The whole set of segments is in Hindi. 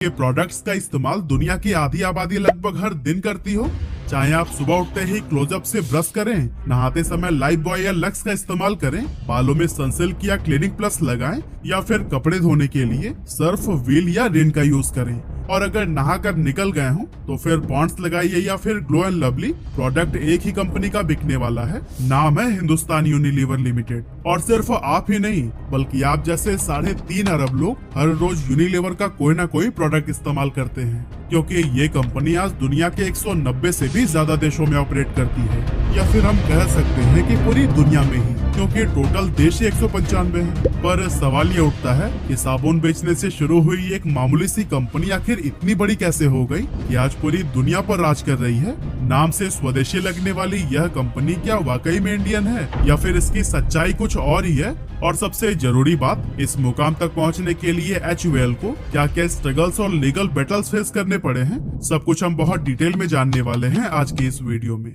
के प्रोडक्ट्स का इस्तेमाल दुनिया की आधी आबादी लगभग हर दिन करती हो। चाहे आप सुबह उठते ही क्लोजअप से ब्रश करें, नहाते समय लाइफ बॉय या लक्स का इस्तेमाल करें, बालों में सनसिल्क या क्लिनिक प्लस लगाएं, या फिर कपड़े धोने के लिए सर्फ, व्हील या रिन का यूज करें। और अगर नहाकर निकल गए हो तो फिर पॉन्ड्स लगाइए या फिर ग्लो एंड लवली। प्रोडक्ट एक ही कंपनी का बिकने वाला है, नाम है हिंदुस्तान यूनिलीवर लिमिटेड। और सिर्फ आप ही नहीं बल्कि आप जैसे 3.5 अरब लोग हर रोज यूनिलीवर का कोई ना कोई प्रोडक्ट इस्तेमाल करते हैं, क्योंकि ये कंपनी आज दुनिया के 190 से भी ज्यादा देशों में ऑपरेट करती है, या फिर हम कह सकते हैं कि पूरी दुनिया में ही, क्योंकि टोटल देश 195 है। पर सवाल ये उठता है कि साबुन बेचने से शुरू हुई एक मामूली सी कंपनी आखिर इतनी बड़ी कैसे हो गई कि आज पूरी दुनिया पर राज कर रही है। नाम से स्वदेशी लगने वाली यह कंपनी क्या वाकई में इंडियन है, या फिर इसकी सच्चाई कुछ और ही है? और सबसे जरूरी बात, इस मुकाम तक पहुंचने के लिए HUL को क्या क्या स्ट्रगल्स और लीगल बैटल्स फेस करने पड़े हैं, सब कुछ हम बहुत डिटेल में जानने वाले हैं आज की इस वीडियो में।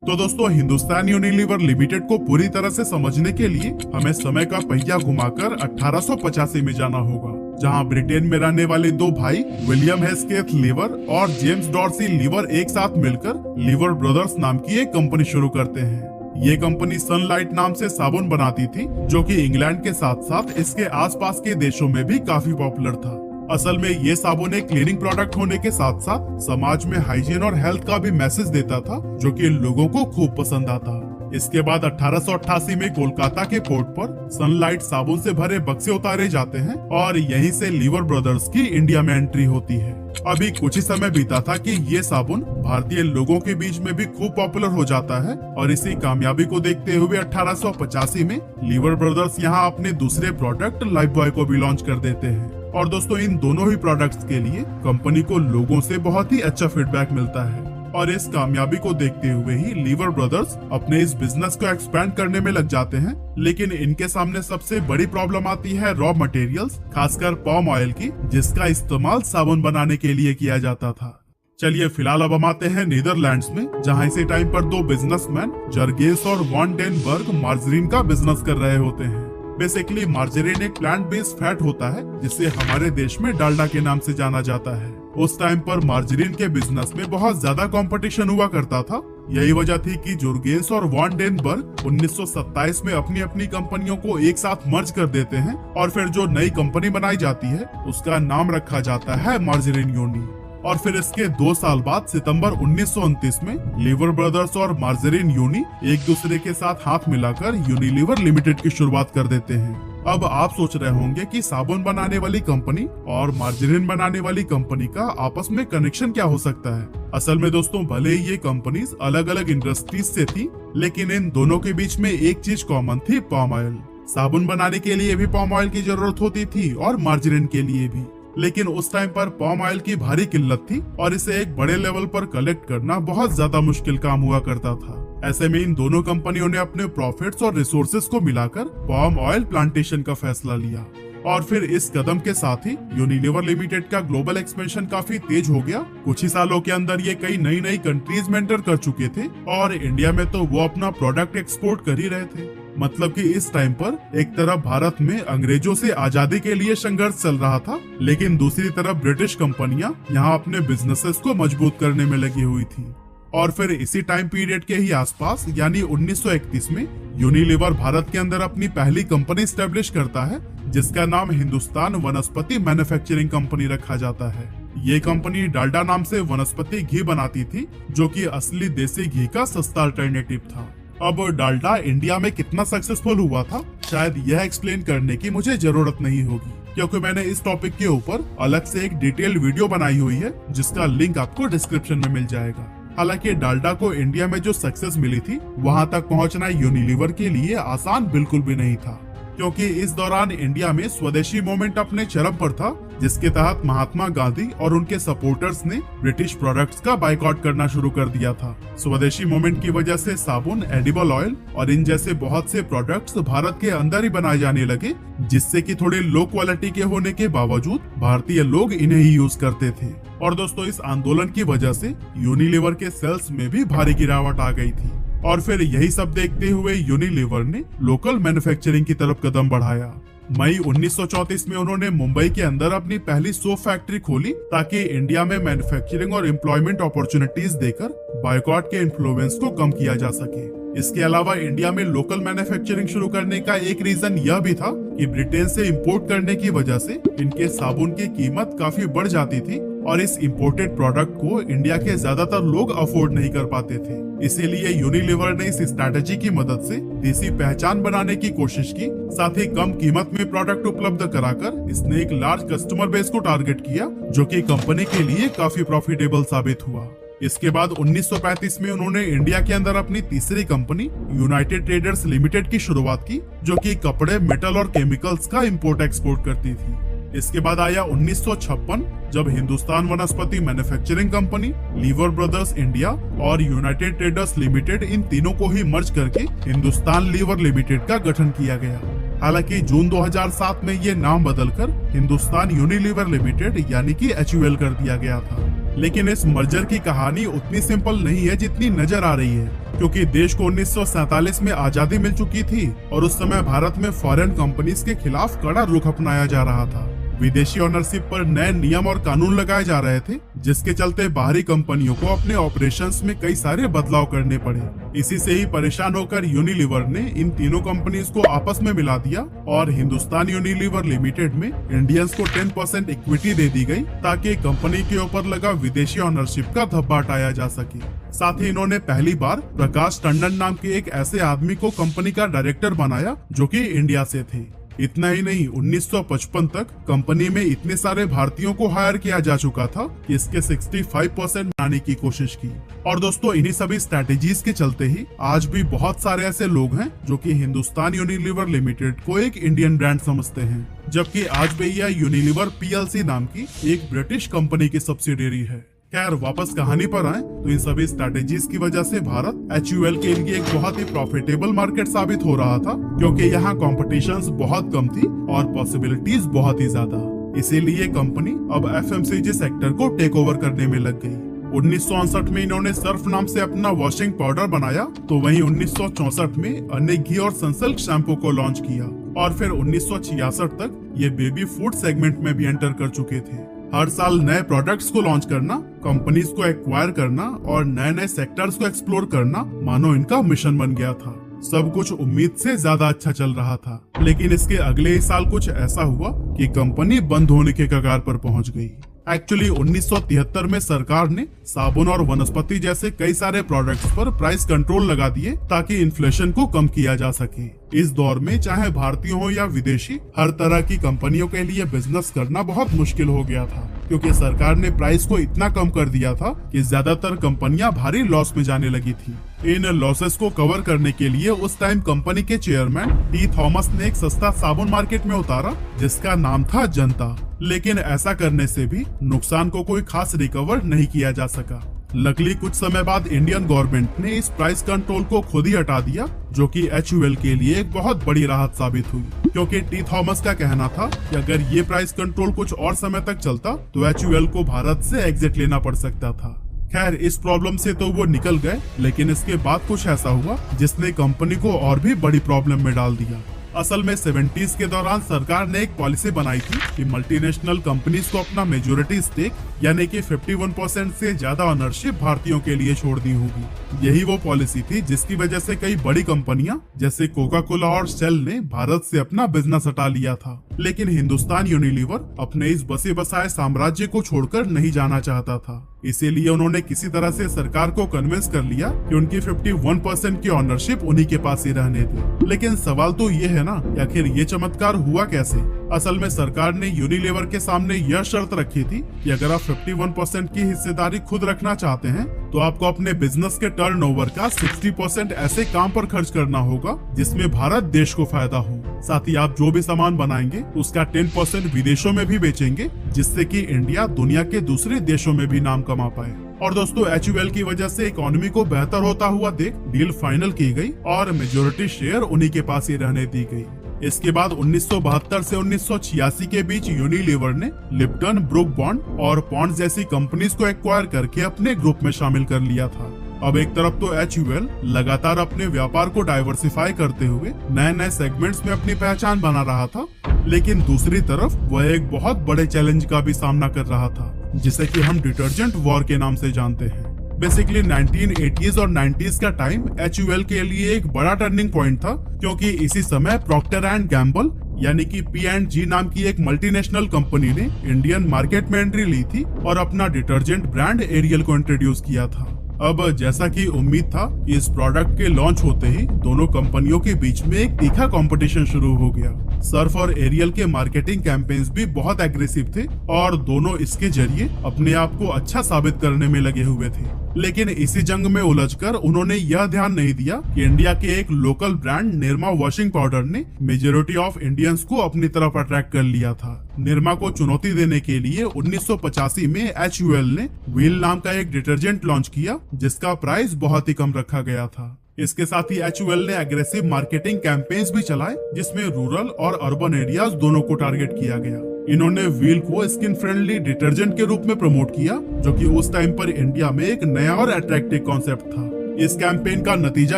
तो दोस्तों, हिंदुस्तान यूनिलीवर लिमिटेड को पूरी तरह से समझने के लिए हमें समय का पहिया घुमाकर 1885 में जाना होगा, जहां ब्रिटेन में रहने वाले दो भाई विलियम हेस्केथ लीवर और जेम्स डॉर्सी लीवर एक साथ मिलकर लीवर ब्रदर्स नाम की एक कंपनी शुरू करते हैं। ये कंपनी सनलाइट नाम से साबुन बनाती थी, जो कि इंग्लैंड के साथ साथ इसके आसपास के देशों में भी काफी पॉपुलर था। असल में ये साबुन एक क्लीनिंग प्रोडक्ट होने के साथ साथ समाज में हाइजीन और हेल्थ का भी मैसेज देता था, जो कि लोगों को खूब पसंद आता। इसके बाद 1888 में कोलकाता के पोर्ट पर सनलाइट साबुन से भरे बक्से उतारे जाते हैं और यहीं से लीवर ब्रदर्स की इंडिया में एंट्री होती है। अभी कुछ ही समय बीता था कि ये साबुन भारतीय लोगों के बीच में भी खूब पॉपुलर हो जाता है, और इसी कामयाबी को देखते हुए 1885 में लीवर ब्रदर्स यहाँ अपने दूसरे प्रोडक्ट लाइफ बॉय को भी लॉन्च कर देते हैं। और दोस्तों, इन दोनों ही प्रोडक्ट्स के लिए कंपनी को लोगों से बहुत ही अच्छा फीडबैक मिलता है, और इस कामयाबी को देखते हुए ही लीवर ब्रदर्स अपने इस बिजनेस को एक्सपेंड करने में लग जाते हैं। लेकिन इनके सामने सबसे बड़ी प्रॉब्लम आती है रॉ मटेरियल्स, खासकर पाम ऑयल की, जिसका इस्तेमाल साबुन बनाने के लिए किया जाता था। चलिए फिलहाल अब हम आते हैं नीदरलैंड्स में, जहां इसी टाइम पर दो बिजनेसमैन जर्गेस और वॉन डेन बर्ग मार्जरीन का बिजनेस कर रहे होते हैं। बेसिकली मार्जरीन एक प्लांट बेस्ड फैट होता है, जिसे हमारे देश में डालडा के नाम से जाना जाता है। उस टाइम पर मार्जरीन के बिजनेस में बहुत ज्यादा कंपटीशन हुआ करता था। यही वजह थी कि जुर्गेंस और वॉन डेन बर्ग 1927 में अपनी अपनी कंपनियों को एक साथ मर्ज कर देते हैं, और फिर जो नई कंपनी बनाई जाती है उसका नाम रखा जाता है मार्जरीन यूनि। और फिर इसके 2 साल बाद सितंबर 1929 में लीवर ब्रदर्स और मार्जरीन यूनि एक दूसरे के साथ हाथ मिलाकर यूनिलीवर लिमिटेड की शुरुआत कर देते हैं। अब आप सोच रहे होंगे कि साबुन बनाने वाली कंपनी और मार्जरीन बनाने वाली कंपनी का आपस में कनेक्शन क्या हो सकता है। असल में दोस्तों, भले ही ये कंपनीज अलग अलग इंडस्ट्रीज से थी, लेकिन इन दोनों के बीच में एक चीज कॉमन थी, पाम ऑयल। साबुन बनाने के लिए भी पाम ऑयल की जरूरत होती थी और मार्जरीन के लिए भी, लेकिन उस टाइम पर पाम ऑयल की भारी किल्लत थी और इसे एक बड़े लेवल पर कलेक्ट करना बहुत ज्यादा मुश्किल काम हुआ करता था। ऐसे में इन दोनों कंपनियों ने अपने प्रॉफिट्स और रिसोर्सेज को मिलाकर पाम ऑयल प्लांटेशन का फैसला लिया, और फिर इस कदम के साथ ही यूनिलीवर लिमिटेड का ग्लोबल एक्सपेंशन काफी तेज हो गया। कुछ ही सालों के अंदर ये कई नई नई कंट्रीज में एंटर कर चुके थे, और इंडिया में तो वो अपना प्रोडक्ट एक्सपोर्ट कर ही रहे थे। मतलब कि इस टाइम पर एक तरफ भारत में अंग्रेजों से आजादी के लिए संघर्ष चल रहा था, लेकिन दूसरी तरफ ब्रिटिश कंपनियां यहाँ अपने बिजनेसेस को मजबूत करने में लगी हुई थी। और फिर इसी टाइम पीरियड के ही आसपास यानी 1931 में यूनिलीवर भारत के अंदर अपनी पहली कंपनी स्टैब्लिश करता है, जिसका नाम हिंदुस्तान वनस्पति मैन्युफैक्चरिंग कंपनी रखा जाता है। ये कंपनी डालडा नाम से वनस्पति घी बनाती थी, जो कि असली देसी घी का सस्ता अल्टरनेटिव था। अब डालडा इंडिया में कितना सक्सेसफुल हुआ था, शायद यह एक्सप्लेन करने की मुझे जरूरत नहीं होगी, क्योंकि मैंने इस टॉपिक के ऊपर अलग से एक डिटेल वीडियो बनाई हुई है, जिसका लिंक आपको डिस्क्रिप्शन में मिल जाएगा। हालांकि डालडा को इंडिया में जो सक्सेस मिली थी, वहां तक पहुंचना यूनिलीवर के लिए आसान बिल्कुल भी नहीं था, क्योंकि इस दौरान इंडिया में स्वदेशी मूवमेंट अपने चरम पर था, जिसके तहत महात्मा गांधी और उनके सपोर्टर्स ने ब्रिटिश प्रोडक्ट्स का बाइकआउट करना शुरू कर दिया था। स्वदेशी मूवमेंट की वजह से साबुन, एडिबल ऑयल और इन जैसे बहुत से प्रोडक्ट्स भारत के अंदर ही बनाए जाने लगे, जिससे कि थोड़े लो क्वालिटी के होने के बावजूद भारतीय लोग इन्हें ही यूज करते थे। और दोस्तों, इस आंदोलन की वजह से यूनिलीवर के सेल्स में भी भारी गिरावट आ गई थी, और फिर यही सब देखते हुए यूनिलीवर ने लोकल मैन्युफैक्चरिंग की तरफ कदम बढ़ाया। मई 1934 में उन्होंने मुंबई के अंदर अपनी पहली सोप फैक्ट्री खोली ताकि इंडिया में मैन्युफैक्चरिंग और एम्प्लॉयमेंट अपॉर्चुनिटीज देकर बॉयकॉट के इन्फ्लुएंस को कम किया जा सके। इसके अलावा इंडिया में लोकल मैन्युफैक्चरिंग शुरू करने का एक रीजन यह भी था कि ब्रिटेन से इंपोर्ट करने की वजह से इनके साबुन की कीमत काफी बढ़ जाती थी और इस इंपोर्टेड प्रोडक्ट को इंडिया के ज्यादातर लोग अफोर्ड नहीं कर पाते थे। इसीलिए यूनिलीवर ने इस स्ट्रैटेजी की मदद से देसी पहचान बनाने की कोशिश की, साथ ही कम कीमत में प्रोडक्ट उपलब्ध कराकर इसने एक लार्ज कस्टमर बेस को टारगेट किया, जो कि कंपनी के लिए काफी प्रॉफिटेबल साबित हुआ। इसके बाद 1935 में उन्होंने इंडिया के अंदर अपनी तीसरी कंपनी यूनाइटेड ट्रेडर्स लिमिटेड की शुरुआत की, जो कि कपड़े, मेटल और केमिकल्स का इंपोर्ट एक्सपोर्ट करती थी। इसके बाद आया 1956, जब हिंदुस्तान वनस्पति manufacturing company, liver brothers India और यूनाइटेड ट्रेडर्स लिमिटेड, इन तीनों को ही मर्ज करके हिंदुस्तान लीवर लिमिटेड का गठन किया गया। हालांकि जून 2007 में ये नाम बदलकर हिंदुस्तान यूनिलीवर लिमिटेड यानी कि HUL कर दिया गया था। लेकिन इस मर्जर की कहानी उतनी सिंपल नहीं है जितनी नजर आ रही है, क्योंकि देश को 1947 में आजादी मिल चुकी थी और उस समय भारत में फॉरेन कंपनीज के खिलाफ कड़ा रुख अपनाया जा रहा था। विदेशी ओनरशिप पर नए नियम और कानून लगाए जा रहे थे, जिसके चलते बाहरी कंपनियों को अपने ऑपरेशंस में कई सारे बदलाव करने पड़े। इसी से ही परेशान होकर यूनिलीवर ने इन तीनों कंपनीज को आपस में मिला दिया और हिंदुस्तान यूनिलीवर लिमिटेड में इंडियंस को 10% इक्विटी दे दी गई, ताकि कंपनी के ऊपर लगा विदेशी ओनरशिप का धब्बा हटाया जा सके। साथ ही इन्होंने पहली बार प्रकाश टंडन नाम के एक ऐसे आदमी को कंपनी का डायरेक्टर बनाया जो कि इंडिया से थे। इतना ही नहीं, 1955 तक कंपनी में इतने सारे भारतीयों को हायर किया जा चुका था कि इसके 65% बनाने की कोशिश की। और दोस्तों, इन्हीं सभी स्ट्रैटेजीज के चलते ही आज भी बहुत सारे ऐसे लोग हैं जो कि हिंदुस्तान यूनिलीवर लिमिटेड को एक इंडियन ब्रांड समझते हैं, जबकि आज भी यह यूनिलीवर PLC नाम की एक ब्रिटिश कंपनी की सब्सिडियरी है। खैर, वापस कहानी पर आए तो इन सभी स्ट्रैटेजीज की वजह से भारत HUL के लिए एक बहुत ही प्रॉफिटेबल मार्केट साबित हो रहा था, क्योंकि यहाँ कॉम्पिटिशन्स बहुत कम थी और पॉसिबिलिटीज बहुत ही ज्यादा। इसीलिए कंपनी अब FMCG सेक्टर को टेक ओवर करने में लग गई। 1959 में इन्होंने सर्फ नाम से अपना वॉशिंग पाउडर बनाया, तो वहीं 1964 में अन्य घी और सनसिल्क शैम्पू को लॉन्च किया और फिर 1966 तक ये बेबी फूड सेगमेंट में भी एंटर कर चुके थे। हर साल नए प्रोडक्ट्स को लॉन्च करना, कंपनीज को एक्वायर करना और नए नए सेक्टर्स को एक्सप्लोर करना मानो इनका मिशन बन गया था। सब कुछ उम्मीद से ज्यादा अच्छा चल रहा था, लेकिन इसके अगले ही साल कुछ ऐसा हुआ कि कंपनी बंद होने के कगार पर पहुंच गई। एक्चुअली 1973 में सरकार ने साबुन और वनस्पति जैसे कई सारे प्रोडक्ट्स पर प्राइस कंट्रोल लगा दिए ताकि इन्फ्लेशन को कम किया जा सके। इस दौर में चाहे भारतीय हो या विदेशी, हर तरह की कंपनियों के लिए बिजनेस करना बहुत मुश्किल हो गया था, क्योंकि सरकार ने प्राइस को इतना कम कर दिया था कि ज्यादातर कंपनियां भारी लॉस में जाने लगी थी। इन लॉसेस को कवर करने के लिए उस टाइम कंपनी के चेयरमैन टी थॉमस ने एक सस्ता साबुन मार्केट में उतारा जिसका नाम था जनता। लेकिन ऐसा करने से भी नुकसान को कोई खास रिकवर नहीं किया जा सका। लकीली कुछ समय बाद इंडियन गवर्नमेंट ने इस प्राइस कंट्रोल को खुद ही हटा दिया, जो कि HUL के लिए एक बहुत बड़ी राहत साबित हुई, क्योंकि टी थॉमस का कहना था कि अगर ये प्राइस कंट्रोल कुछ और समय तक चलता तो HUL को भारत से एग्जिट लेना पड़ सकता था। खैर, इस प्रॉब्लम से तो वो निकल गए, लेकिन इसके बाद कुछ ऐसा हुआ जिसने कंपनी को और भी बड़ी प्रॉब्लम में डाल दिया। असल में 70s के दौरान सरकार ने एक पॉलिसी बनाई थी कि मल्टीनेशनल कंपनीज को अपना मेजोरिटी स्टेक यानी कि 51% से ज्यादा ओनरशिप भारतीयों के लिए छोड़नी होगी। यही वो पॉलिसी थी जिसकी वजह से कई बड़ी कंपनियां जैसे कोका कोला और शेल ने भारत से अपना बिजनेस हटा लिया था। लेकिन हिंदुस्तान यूनिलीवर अपने इस बसे बसाए साम्राज्य को छोड़कर नहीं जाना चाहता था। इसीलिए उन्होंने किसी तरह से सरकार को कन्विंस कर लिया कि उनकी 51% की ओनरशिप उन्हीं के पास ही रहने दे। लेकिन सवाल तो ये है ना कि आखिर ये चमत्कार हुआ कैसे। असल में सरकार ने यूनिलीवर के सामने यह शर्त रखी थी कि अगर आप 51% की हिस्सेदारी खुद रखना चाहते हैं तो आपको अपने बिजनेस के टर्नओवर का 60% ऐसे काम पर खर्च करना होगा जिसमें भारत देश को फायदा हो। साथ ही आप जो भी सामान बनाएंगे उसका 10% विदेशों में भी बेचेंगे, जिससे कि इंडिया दुनिया के दूसरे देशों में भी नाम कमा पाए। और दोस्तों, HUL की वजह से इकोनॉमी को बेहतर होता हुआ देख डील फाइनल की गई और मेजोरिटी शेयर उन्हीं के पास ही रहने दी गई। इसके बाद 1972 से 1986 के बीच यूनिलीवर ने लिप्टन, ब्रुक बॉन्ड और पॉन्ड्स जैसी कंपनीज को एक्वायर करके अपने ग्रुप में शामिल कर लिया था। अब एक तरफ तो HUL लगातार अपने व्यापार को डाइवर्सिफाई करते हुए नए नए सेगमेंट्स में अपनी पहचान बना रहा था, लेकिन दूसरी तरफ वह एक बहुत बड़े चैलेंज का भी सामना कर रहा था, जिसे कि हम डिटर्जेंट वॉर के नाम से जानते हैं। बेसिकली 1980s और 90s का टाइम HUL के लिए एक बड़ा टर्निंग पॉइंट था, क्योंकि इसी समय प्रॉक्टर एंड गैम्बल यानी कि P&G नाम की एक मल्टीनेशनल कंपनी ने इंडियन मार्केट में एंट्री ली थी और अपना डिटर्जेंट ब्रांड एरियल को इंट्रोड्यूस किया था। अब जैसा कि उम्मीद था कि इस प्रोडक्ट के लॉन्च होते ही दोनों कंपनियों के बीच में एक तीखा कंपटीशन शुरू हो गया। सर्फ और एरियल के मार्केटिंग कैंपेन्स भी बहुत एग्रेसिव थे और दोनों इसके जरिए अपने आप को अच्छा साबित करने में लगे हुए थे। लेकिन इसी जंग में उलझकर उन्होंने यह ध्यान नहीं दिया कि इंडिया के एक local brand Nirma washing powder ने मेजोरिटी ऑफ इंडियंस को अपनी तरफ अट्रैक्ट कर लिया था। निरमा को चुनौती देने के लिए 1985 में HUL ने व्हील नाम का एक डिटर्जेंट लॉन्च किया, जिसका प्राइस बहुत ही कम रखा गया था। इसके साथ ही HUL ने एग्रेसिव मार्केटिंग कैंपेन्स भी चलाए, जिसमें रूरल और अर्बन एरियाज दोनों को टारगेट किया गया। इन्होंने व्हील को स्किन फ्रेंडली डिटर्जेंट के रूप में प्रमोट किया, जो कि उस टाइम पर इंडिया में एक नया और अट्रैक्टिव कॉन्सेप्ट था। इस कैंपेन का नतीजा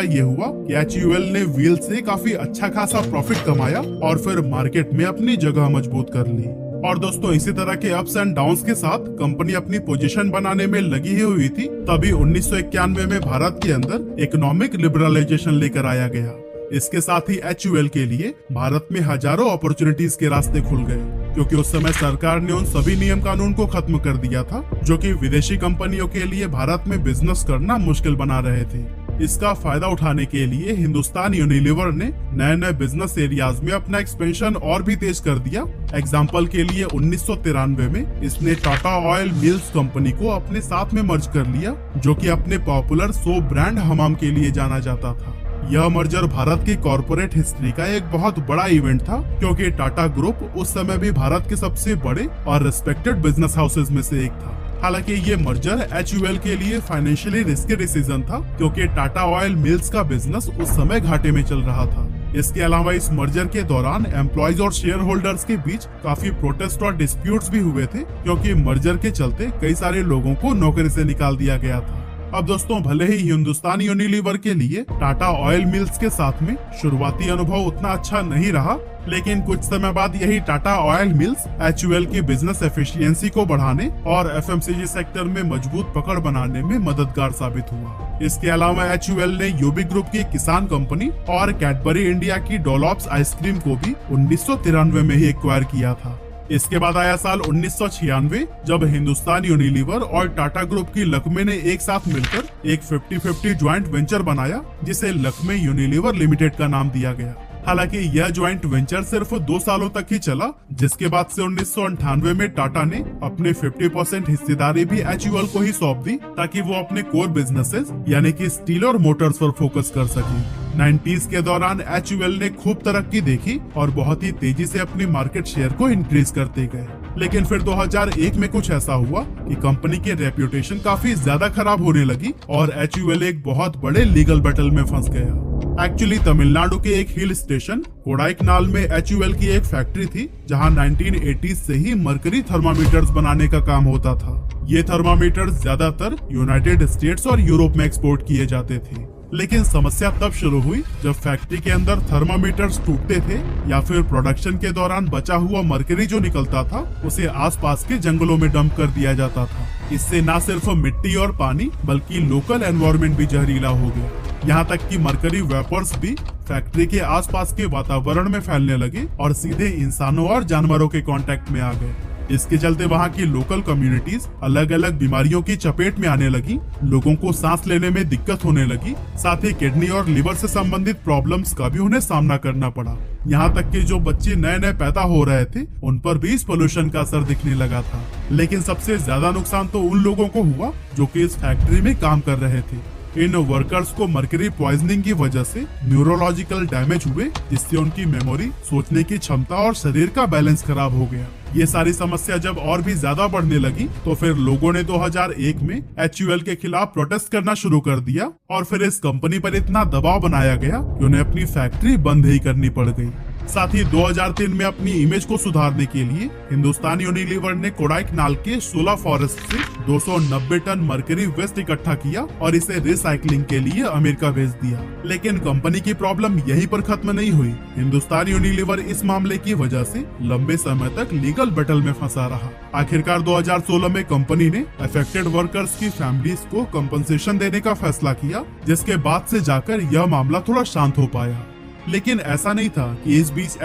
ये हुआ कि HUL ने व्हील से काफी अच्छा खासा प्रॉफिट कमाया और फिर मार्केट में अपनी जगह मजबूत कर ली। और दोस्तों, इसी तरह के अप्स एंड डाउन्स के साथ कंपनी अपनी पोजीशन बनाने में लगी ही हुई थी। तभी 1991 में भारत के अंदर इकोनॉमिक लिबरलाइजेशन लेकर आया गया। इसके साथ ही HUL के लिए भारत में हजारों अपॉर्चुनिटीज के रास्ते खुल गए, क्योंकि उस समय सरकार ने उन सभी नियम कानून को खत्म कर दिया था जो कि विदेशी कंपनियों के लिए भारत में बिजनेस करना मुश्किल बना रहे थे। इसका फायदा उठाने के लिए हिंदुस्तान यूनिलीवर ने नए नए बिजनेस एरियाज में अपना एक्सपेंशन और भी तेज कर दिया। एग्जाम्पल के लिए 1993 में इसने टाटा ऑयल मिल्स कंपनी को अपने साथ में मर्ज कर लिया, जो कि अपने पॉपुलर सोप ब्रांड हमाम के लिए जाना जाता था। यह मर्जर भारत की कॉर्पोरेट हिस्ट्री का एक बहुत बड़ा इवेंट था, क्योंकि टाटा ग्रुप उस समय भी भारत के सबसे बड़े और रिस्पेक्टेड बिजनेस हाउसेज में से एक था। हालांकि ये मर्जर HUL के लिए फाइनेंशियली रिस्की डिसीजन था, क्योंकि टाटा ऑयल मिल्स का बिजनेस उस समय घाटे में चल रहा था। इसके अलावा इस मर्जर के दौरान एम्प्लॉयज और शेयर होल्डर्स के बीच काफी प्रोटेस्ट और डिस्प्यूट्स भी हुए थे, क्योंकि मर्जर के चलते कई सारे लोगों को नौकरी से निकाल दिया गया था। अब दोस्तों, भले ही हिंदुस्तान यूनिलीवर के लिए टाटा ऑयल मिल्स के साथ में शुरुआती अनुभव उतना अच्छा नहीं रहा, लेकिन कुछ समय बाद यही टाटा ऑयल मिल्स HUL की बिजनेस एफिशिएंसी को बढ़ाने और FMCG सेक्टर में मजबूत पकड़ बनाने में मददगार साबित हुआ। इसके अलावा HUL ने यूबी ग्रुप की किसान कंपनी और कैडबरी इंडिया की डोलॉप्स आइसक्रीम को भी 1993 में ही एक्वायर किया था। इसके बाद आया साल 1996, जब हिंदुस्तान यूनिलीवर और टाटा ग्रुप की लक्मे ने एक साथ मिलकर एक 50-50 ज्वाइंट वेंचर बनाया, जिसे लक्मे यूनिलीवर लिमिटेड का नाम दिया गया। हालांकि यह ज्वाइंट वेंचर सिर्फ 2 सालों तक ही चला, जिसके बाद से 1998 में टाटा ने अपने 50% हिस्सेदारी भी HUL को ही सौंप दी, ताकि वो अपने कोर बिजनेसेस यानी कि स्टील और मोटर्स पर फोकस कर सके। 90s के दौरान HUL ने खूब तरक्की देखी और बहुत ही तेजी से अपनी मार्केट शेयर को इंक्रीज करते गए। लेकिन फिर 2001 में कुछ ऐसा हुआ कि कंपनी की रेप्यूटेशन काफी ज्यादा खराब होने लगी और HUL एक बहुत बड़े लीगल बैटल में फंस गया। एक्चुअली तमिलनाडु के एक हिल स्टेशन कोडाईकनाल में HUL की एक फैक्ट्री थी, जहां 1980s से ही मरकरी थर्मामीटर्स बनाने का काम होता था। ये थर्मामीटर्स ज्यादातर यूनाइटेड स्टेट्स और यूरोप में एक्सपोर्ट किए जाते थे। लेकिन समस्या तब शुरू हुई जब फैक्ट्री के अंदर थर्मामीटर्स टूटते थे या फिर प्रोडक्शन के दौरान बचा हुआ मरकरी जो निकलता था उसे आसपास के जंगलों में डंप कर दिया जाता था। इससे न सिर्फ मिट्टी और पानी बल्कि लोकल एनवायरनमेंट भी जहरीला हो गया। यहाँ तक कि मरकरी वेपर्स भी फैक्ट्री के आसपास के वातावरण में फैलने लगे और सीधे इंसानों और जानवरों के कांटेक्ट में आ गए। इसके चलते वहाँ की लोकल कम्युनिटीज अलग अलग बीमारियों की चपेट में आने लगी, लोगों को सांस लेने में दिक्कत होने लगी, साथ ही किडनी और लिवर से संबंधित प्रॉब्लम्स का भी उन्हें सामना करना पड़ा। यहाँ तक कि जो बच्चे नए नए पैदा हो रहे थे उन पर भी इस पोल्यूशन का असर दिखने लगा था। लेकिन सबसे ज्यादा नुकसान तो उन लोगों को हुआ जो कि इस फैक्ट्री में काम कर रहे थे। इन वर्कर्स को मरकरी पॉइजनिंग की वजह से न्यूरोलॉजिकल डैमेज हुए, जिससे उनकी मेमोरी, सोचने की क्षमता और शरीर का बैलेंस खराब हो गया। ये सारी समस्या जब और भी ज्यादा बढ़ने लगी तो फिर लोगों ने 2001 में HUL के खिलाफ प्रोटेस्ट करना शुरू कर दिया और फिर इस कंपनी पर इतना दबाव बनाया गया कि उन्हें अपनी फैक्ट्री बंद ही करनी पड़ गई। साथ ही 2003 में अपनी इमेज को सुधारने के लिए हिंदुस्तान यूनिलीवर ने कोडाईकनाल के 16 फॉरेस्ट से 290 टन मरकरी वेस्ट इकट्ठा किया और इसे रिसाइकलिंग के लिए अमेरिका भेज दिया। लेकिन कंपनी की प्रॉब्लम यहीं पर खत्म नहीं हुई। हिंदुस्तान यूनिलीवर इस मामले की वजह से लंबे समय तक लीगल बैटल में फंसा रहा। आखिरकार 2016 में कंपनी ने अफेक्टेड वर्कर्स की फैमिलीज को कंपनसेशन देने का फैसला किया, जिसके बाद से जाकर यह मामला थोड़ा शांत हो पाया। लेकिन ऐसा नहीं था कि इस बीच